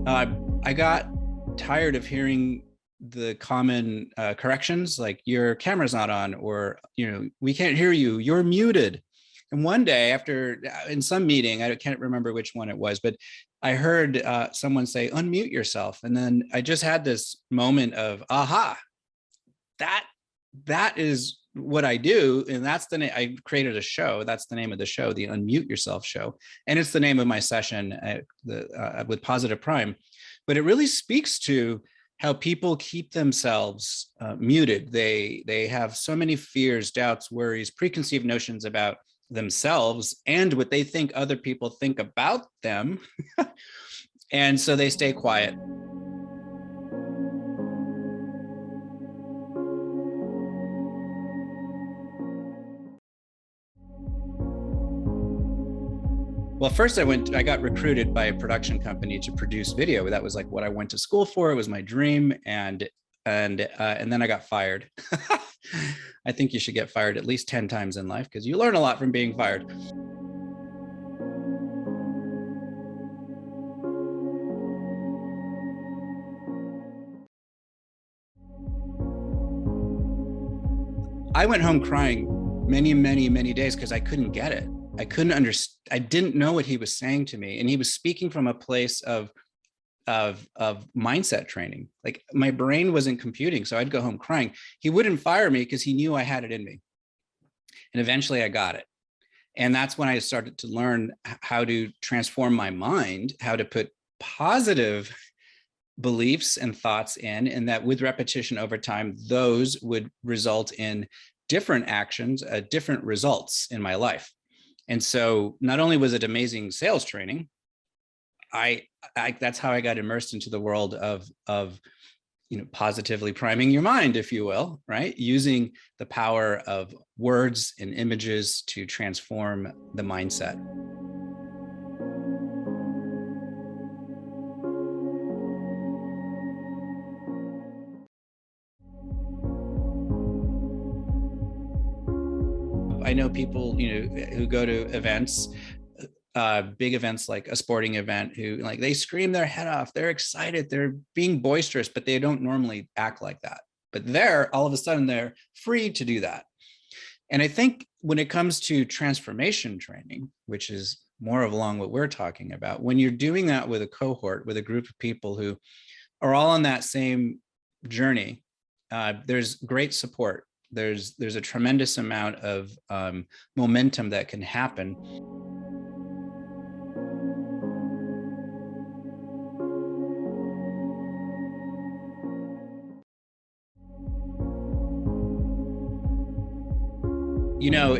I got tired of hearing the common corrections like your camera's not on, or we can't hear you, you're muted. And one day after, in some meeting, I can't remember which one it was, but I heard someone say unmute yourself, and then I just had this moment of aha, that that is what I do. And that's the name. I created a show. That's the name of the show, the Unmute Yourself Show. And it's the name of my session with Positive Prime. But it really speaks to how people keep themselves muted. They have so many fears, doubts, worries, preconceived notions about themselves and what they think other people think about them. And so they stay quiet. Well, first I got recruited by a production company to produce video. That was like what I went to school for. It was my dream. And then I got fired. I think you should get fired at least 10 times in life because you learn a lot from being fired. I went home crying many, many, many days because I couldn't get it. I couldn't understand. I didn't know what he was saying to me. And he was speaking from a place of mindset training. Like my brain wasn't computing. So I'd go home crying. He wouldn't fire me because he knew I had it in me. And eventually I got it. And that's when I started to learn how to transform my mind, how to put positive beliefs and thoughts in, and that with repetition over time, those would result in different actions, different results in my life. And so not only was it amazing sales training, that's how I got immersed into the world of positively priming your mind, if you will, right? Using the power of words and images to transform the mindset. I know people, who go to events, big events like a sporting event, who they scream their head off. They're excited. They're being boisterous, but they don't normally act like that. But all of a sudden, they're free to do that. And I think when it comes to transformation training, which is more of along what we're talking about, when you're doing that with a cohort, with a group of people who are all on that same journey, there's great support. There's a tremendous amount of momentum that can happen.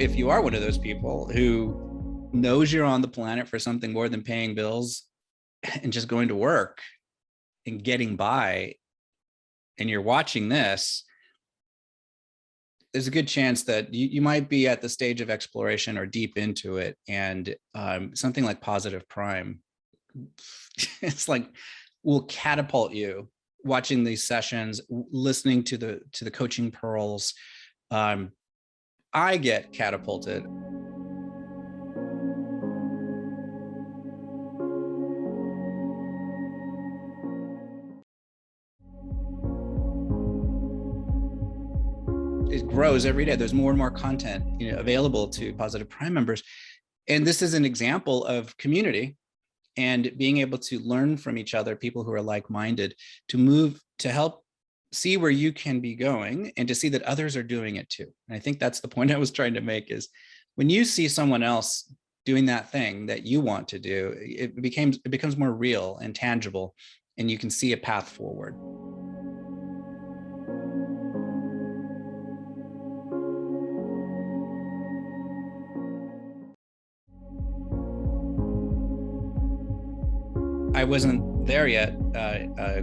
If you are one of those people who knows you're on the planet for something more than paying bills and just going to work and getting by, and you're watching this, there's a good chance that you might be at the stage of exploration or deep into it. And something like Positive Prime, it's like will catapult you. Watching these sessions, listening to the coaching pearls, I get catapulted. It grows every day. There's more and more content available to Positive Prime members. And this is an example of community and being able to learn from each other, people who are like-minded, to help see where you can be going and to see that others are doing it too. And I think that's the point I was trying to make, is when you see someone else doing that thing that you want to do, it becomes more real and tangible, and you can see a path forward. I wasn't there yet,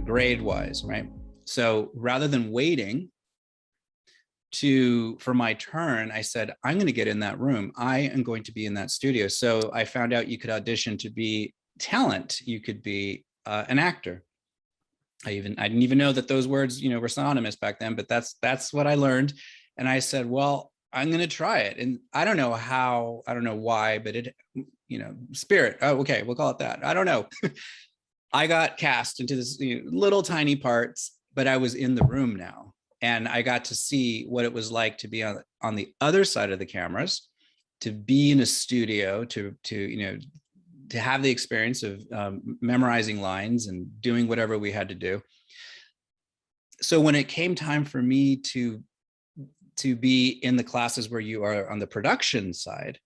grade-wise, right? So rather than waiting for my turn, I said, I'm going to get in that room. I am going to be in that studio. So I found out you could audition to be talent. You could be an actor. I didn't even know that those words, were synonymous back then, but that's what I learned. And I said, well, I'm going to try it. And I don't know how, I don't know why, but spirit. Oh, okay. We'll call it that. I don't know. I got cast into this little tiny parts, but I was in the room now. And I got to see what it was like to be on the other side of the cameras, to be in a studio, to have the experience of memorizing lines and doing whatever we had to do. So when it came time for me to be in the classes where you are on the production side,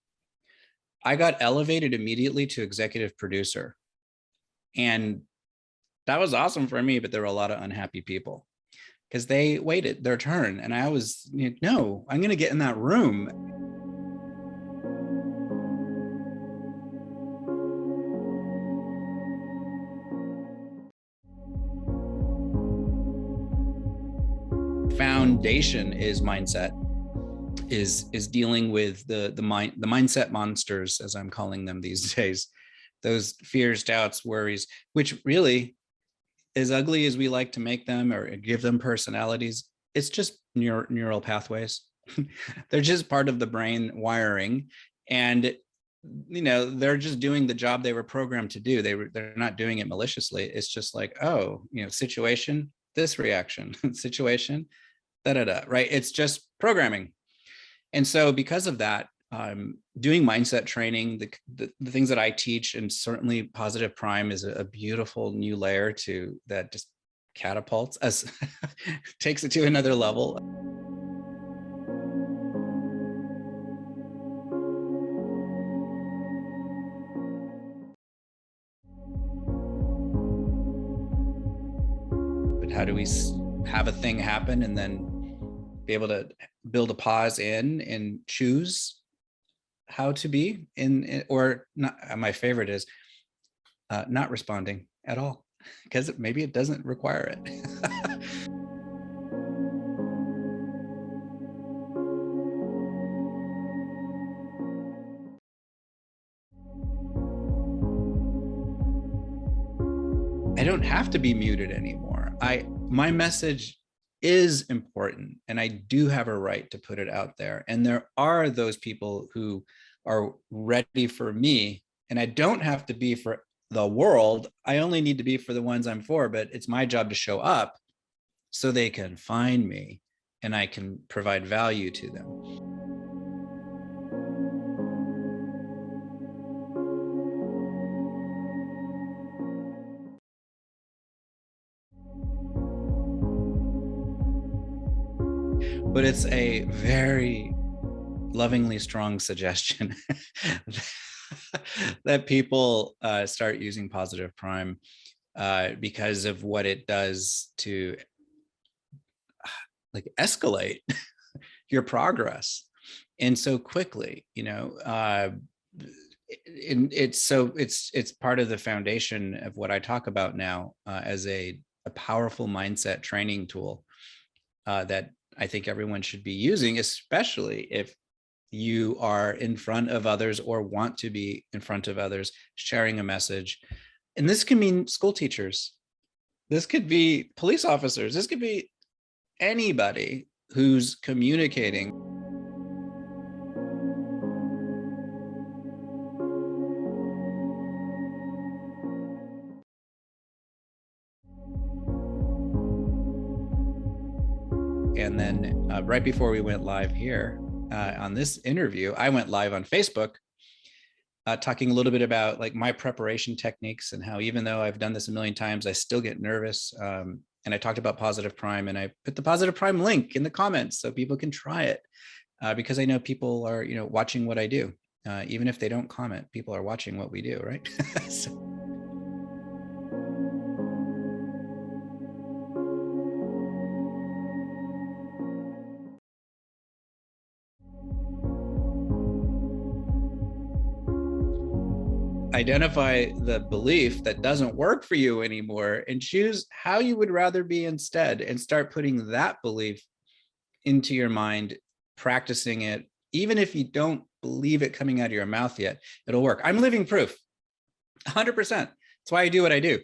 I got elevated immediately to executive producer. And that was awesome for me, but there were a lot of unhappy people because they waited their turn. And I was, no, I'm going to get in that room. Foundation is mindset, is dealing with the mindset monsters, as I'm calling them these days, those fears, doubts, worries, which really, as ugly as we like to make them or give them personalities, it's just neural pathways. They're just part of the brain wiring, and they're just doing the job they were programmed to do. They're not doing it maliciously. It's just like, oh, situation, this reaction, situation, right? It's just programming. And so because of that, doing mindset training, the things that I teach, and certainly positive prime is a beautiful new layer to that, just catapults us, takes it to another level. But how do we have a thing happen and then be able to build a pause in and choose how to be in, or not? My favorite is not responding at all, because maybe it doesn't require it. I don't have to be muted anymore. My message is important, and I do have a right to put it out there. And there are those people who are ready for me, and I don't have to be for the world. I only need to be for the ones I'm for, but it's my job to show up so they can find me and I can provide value to them. But it's a very lovingly strong suggestion that people start using positive prime because of what it does to escalate your progress, and so quickly. It's part of the foundation of what I talk about now as a powerful mindset training tool that I think everyone should be using, especially if you are in front of others or want to be in front of others, sharing a message. And this can mean school teachers. This could be police officers. This could be anybody who's communicating. And then right before we went live here on this interview, I went live on Facebook talking a little bit about my preparation techniques and how, even though I've done this a million times, I still get nervous. And I talked about positive prime, and I put the positive prime link in the comments so people can try it because I know people are, watching what I do. Even if they don't comment, people are watching what we do, right? So. Identify the belief that doesn't work for you anymore and choose how you would rather be instead, and start putting that belief into your mind, practicing it. Even if you don't believe it coming out of your mouth yet, it'll work. I'm living proof, 100%. That's why I do what I do.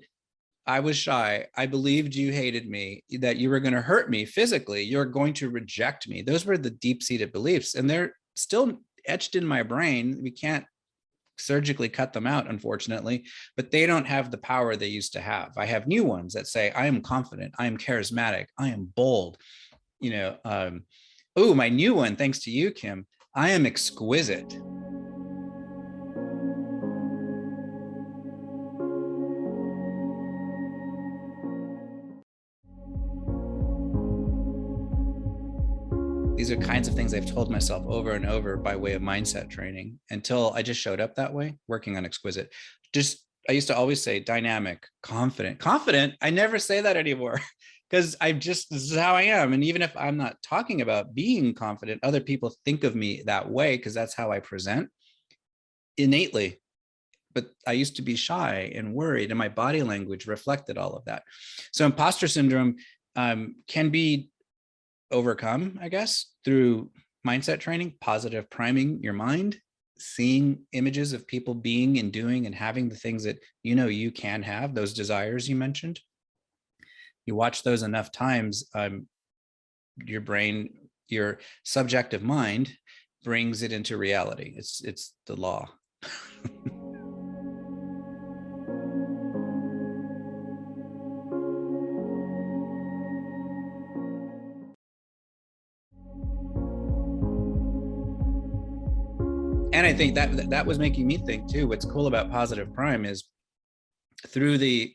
I was shy. I believed you hated me, that you were going to hurt me physically. You're going to reject me. Those were the deep-seated beliefs, and they're still etched in my brain. We can't surgically cut them out, unfortunately, but they don't have the power they used to have. I have new ones that say, I am confident, I am charismatic, I am bold. Oh, my new one, thanks to you, Kim, I am exquisite. These are kinds of things I've told myself over and over by way of mindset training until I just showed up that way, working on exquisite. I used to always say dynamic, confident. I never say that anymore because this is how I am. And even if I'm not talking about being confident, other people think of me that way because that's how I present innately. But I used to be shy and worried, and my body language reflected all of that. So imposter syndrome can be overcome, I guess, through mindset training, positive priming your mind, seeing images of people being and doing and having the things that you can have, those desires you mentioned. You watch those enough times, your brain, your subjective mind brings it into reality. It's the law. And I think that was making me think too. What's cool about Positive Prime is through the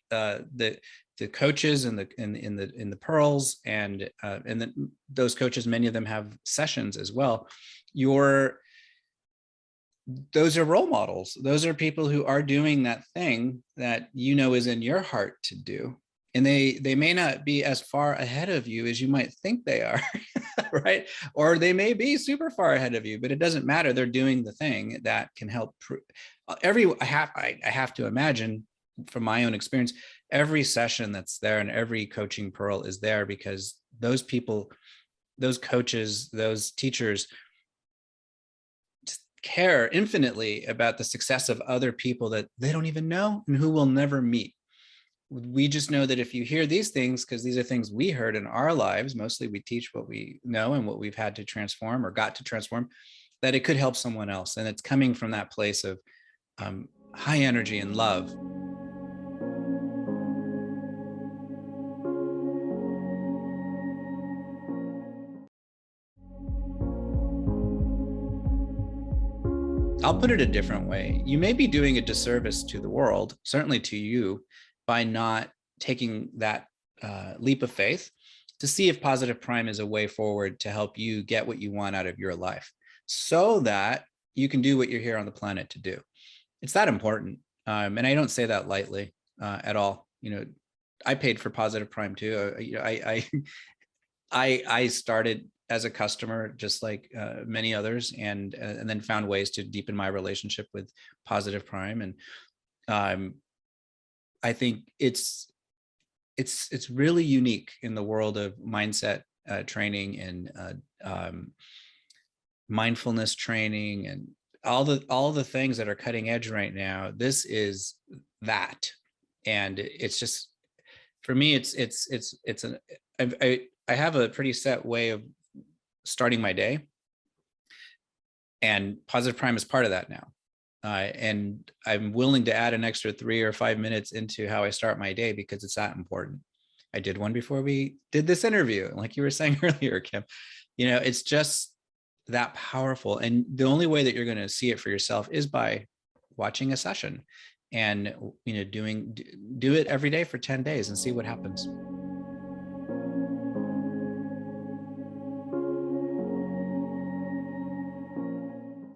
coaches and in the pearls and then those coaches, many of them have sessions as well. Those are role models. Those are people who are doing that thing that is in your heart to do. And they may not be as far ahead of you as you might think they are, right? Or they may be super far ahead of you, but it doesn't matter. They're doing the thing that can help. I have to imagine from my own experience, every session that's there and every coaching pearl is there because those people, those coaches, those teachers care infinitely about the success of other people that they don't even know and who will never meet. We just know that if you hear these things, because these are things we heard in our lives, mostly we teach what we know and what we've had to transform or got to transform, that it could help someone else. And it's coming from that place of high energy and love. I'll put it a different way. You may be doing a disservice to the world, certainly to you, by not taking that leap of faith to see if Positive Prime is a way forward to help you get what you want out of your life so that you can do what you're here on the planet to do. It's that important. And I don't say that lightly at all. I paid for Positive Prime too. I started as a customer, just like many others, and then found ways to deepen my relationship with Positive Prime. And I think it's really unique in the world of mindset training and mindfulness training and all the things that are cutting edge right now. This is that, and it's just, for me, I have a pretty set way of starting my day, and Positive Prime is part of that now. And I'm willing to add an extra 3 or 5 minutes into how I start my day because it's that important. I did one before we did this interview, like you were saying earlier, Kim. It's just that powerful. And the only way that you're going to see it for yourself is by watching a session and do it every day for 10 days and see what happens.